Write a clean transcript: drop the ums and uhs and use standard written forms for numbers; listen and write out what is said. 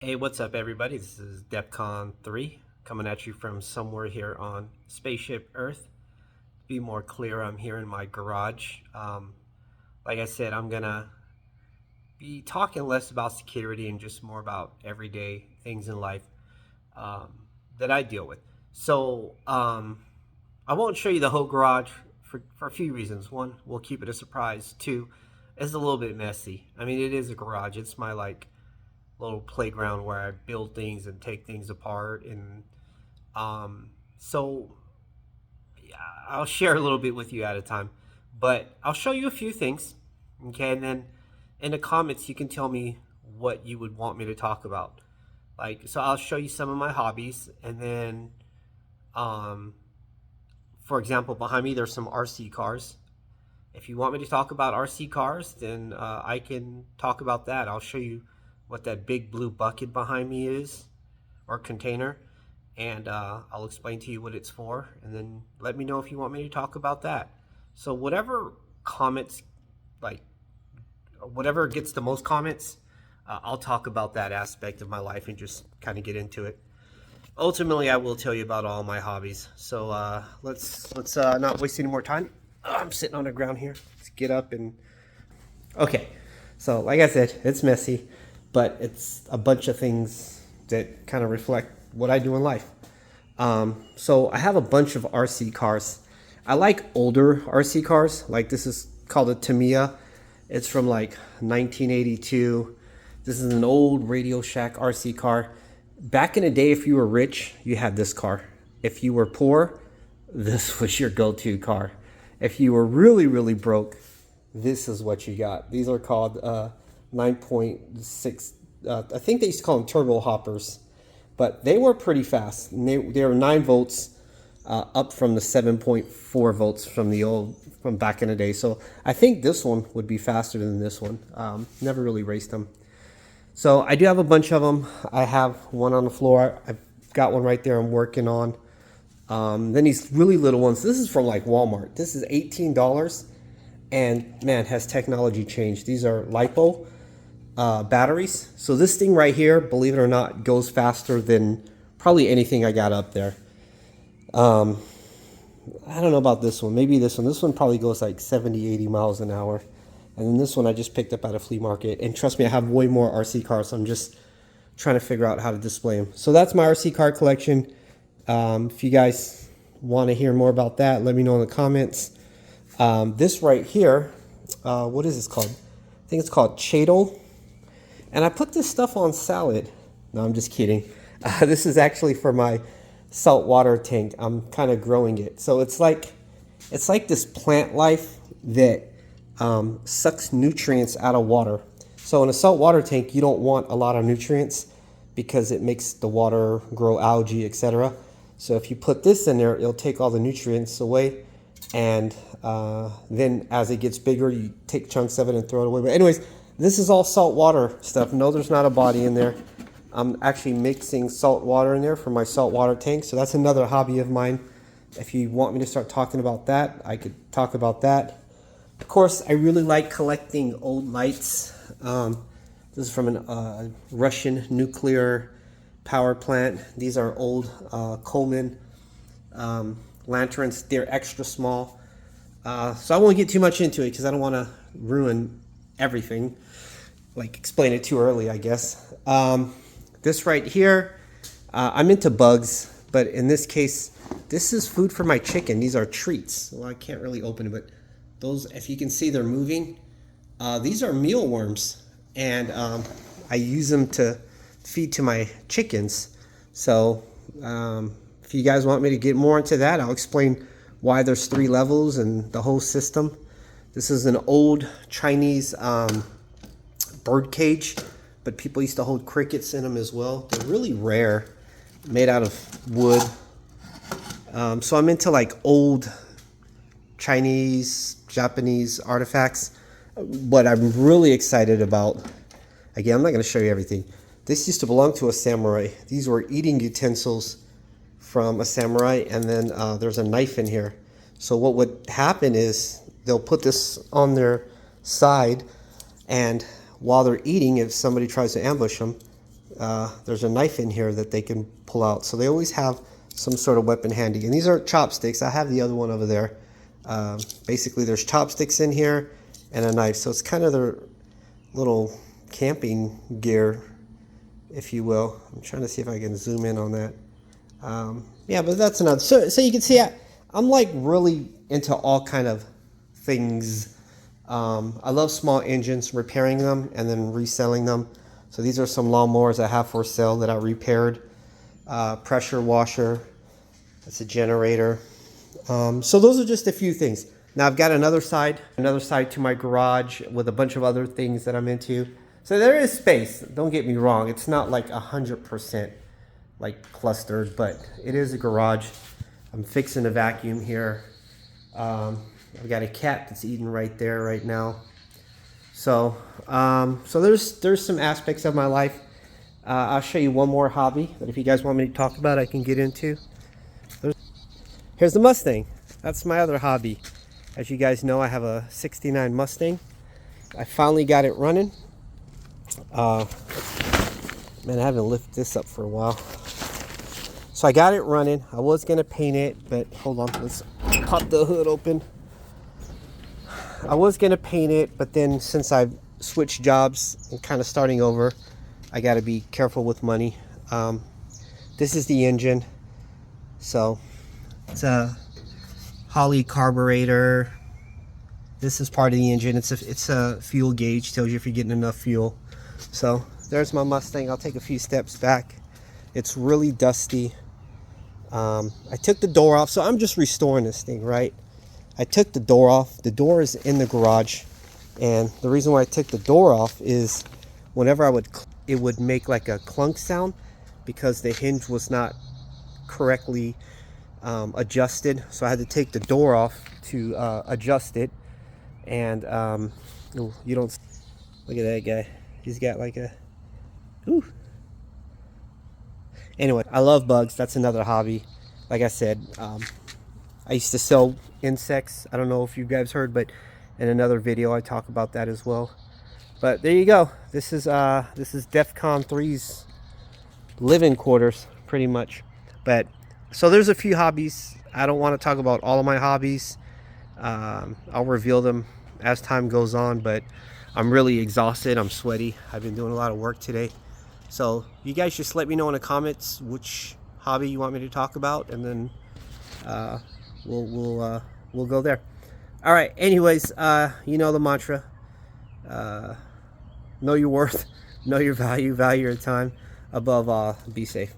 Hey, what's up, everybody? This is DEFCON 3 coming at you from somewhere here on Spaceship Earth. To be more clear, I'm here in my garage. Like I said, I'm gonna be talking less about security and just more about everyday things in life that I deal with. So, I won't show you the whole garage for a few reasons. One, we'll keep it a surprise. Two, it's a little bit messy. I mean, it is a garage. It's my little playground where I build things and take things apart. And so yeah, I'll share a little bit with you at a time, but I'll show you a few things. Okay. And then in the comments, you can tell me what you would want me to talk about. So I'll show you some of my hobbies. And then, um, for example, behind me, there's some RC cars. If you want me to talk about RC cars, then I can talk about that. I'll show you what that big blue bucket behind me is, or container, and I'll explain to you what it's for, and then let me know if you want me to talk about that. So whatever comments, like whatever gets the most comments, I'll talk about that aspect of my life and just kind of get into it. Ultimately, I will tell you about all my hobbies. So let's not waste any more time. I'm sitting on the ground here. Let's get up and okay. So like I said, it's messy, but it's a bunch of things that kind of reflect what I do in life. So I have a bunch of RC cars. I like older RC cars. Like this is called a Tamiya. It's from like 1982. This is an old Radio Shack RC car. Back in the day, if you were rich, you had this car. If you were poor, this was your go-to car. If you were really, really broke, this is what you got. These are called 9.6, I think they used to call them turbo hoppers, but they were pretty fast. And they were 9 volts up from the 7.4 volts from back in the day. So I think this one would be faster than this one. Never really raced them. So I do have a bunch of them. I have one on the floor. I've got one right there I'm working on. Then these really little ones. This is from like Walmart. This is $18. And man, has technology changed. These are LiPo batteries. So this thing right here, believe it or not, goes faster than probably anything I got up there. I don't know about this one. Maybe this one. This one probably goes like 70, 80 miles an hour. And then this one I just picked up at a flea market. And trust me, I have way more RC cars. So I'm just trying to figure out how to display them. So that's my RC car collection. If you guys want to hear more about that, let me know in the comments. This right here, what is this called? I think it's called Chadle. And I put this stuff on salad. No, I'm just kidding. This is actually for my saltwater tank. I'm kind of growing it. So it's like this plant life that sucks nutrients out of water. So in a saltwater tank, you don't want a lot of nutrients because it makes the water grow algae, etc. So if you put this in there, it'll take all the nutrients away. And then as it gets bigger, you take chunks of it and throw it away. But anyways, this is all salt water stuff. No, there's not a body in there. I'm actually mixing salt water in there for my saltwater tank. So that's another hobby of mine. If you want me to start talking about that, I could talk about that. Of course, I really like collecting old lights. This is from a Russian nuclear power plant. These are old Coleman lanterns. They're extra small. So I won't get too much into it because I don't want to ruin everything. Like explain it too early, I guess. This right here, I'm into bugs, but in this case, this is food for my chicken. These are treats. Well, I can't really open it, but those, if you can see, they're moving. These are mealworms, and I use them to feed to my chickens. So if you guys want me to get more into that, I'll explain why there's 3 levels and the whole system. This is an old Chinese bird cage, but people used to hold crickets in them as well. They're really rare, made out of wood. So I'm into like old Chinese, Japanese artifacts. What I'm really excited about, again, I'm not going to show you everything. This used to belong to a samurai. These were eating utensils from a samurai, and then there's a knife in here. So what would happen is they'll put this on their side, and while they're eating, if somebody tries to ambush them, there's a knife in here that they can pull out. So they always have some sort of weapon handy. And these are chopsticks. I have the other one over there. Basically, there's chopsticks in here and a knife. So it's kind of their little camping gear, if you will. I'm trying to see if I can zoom in on that. Yeah, but that's another. So you can see I'm like really into all kind of things. I love small engines, repairing them and then reselling them. So these are some lawnmowers I have for sale that I repaired. Pressure washer. That's a generator. So those are just a few things. Now I've got another side to my garage with a bunch of other things that I'm into. So there is space. Don't get me wrong. It's not like 100% like clustered, but it is a garage. I'm fixing a vacuum here. I've got a cat that's eating right there right now. So so there's some aspects of my life. I'll show you one more hobby that if you guys want me to talk about, I can get into. Here's the Mustang. That's my other hobby. As you guys know, I have a '69 Mustang. I finally got it running. Man, I haven't lifted this up for a while. So I got it running. I was gonna paint it, but hold on, let's pop the hood open. I was gonna paint it, but then since I've switched jobs and kind of starting over, I got to be careful with money. This is the engine. So it's a Holley carburetor. This is part of the engine. It's a fuel gauge, tells you if you're getting enough fuel. So there's my Mustang. I'll take a few steps back. It's really dusty. I took the door off, so I'm just restoring this thing, right? I took the door off. The door is in the garage, and the reason why I took the door off is whenever it would make like a clunk sound because the hinge was not correctly adjusted. So I had to take the door off to adjust it. And you don't look at that guy. He's got like a ooh. Anyway, I love bugs. That's another hobby. Like I said, I used to sell insects. I don't know if you guys heard, but in another video I talk about that as well. But there you go. This is DEFCON 3's living quarters, pretty much. But so there's a few hobbies. I don't want to talk about all of my hobbies. I'll reveal them as time goes on, but I'm really exhausted. I'm sweaty. I've been doing a lot of work today. So you guys just let me know in the comments which hobby you want me to talk about, and then we'll go there. All right. Anyways, you know the mantra. Know your worth, know your value, value your time. Above all, be safe.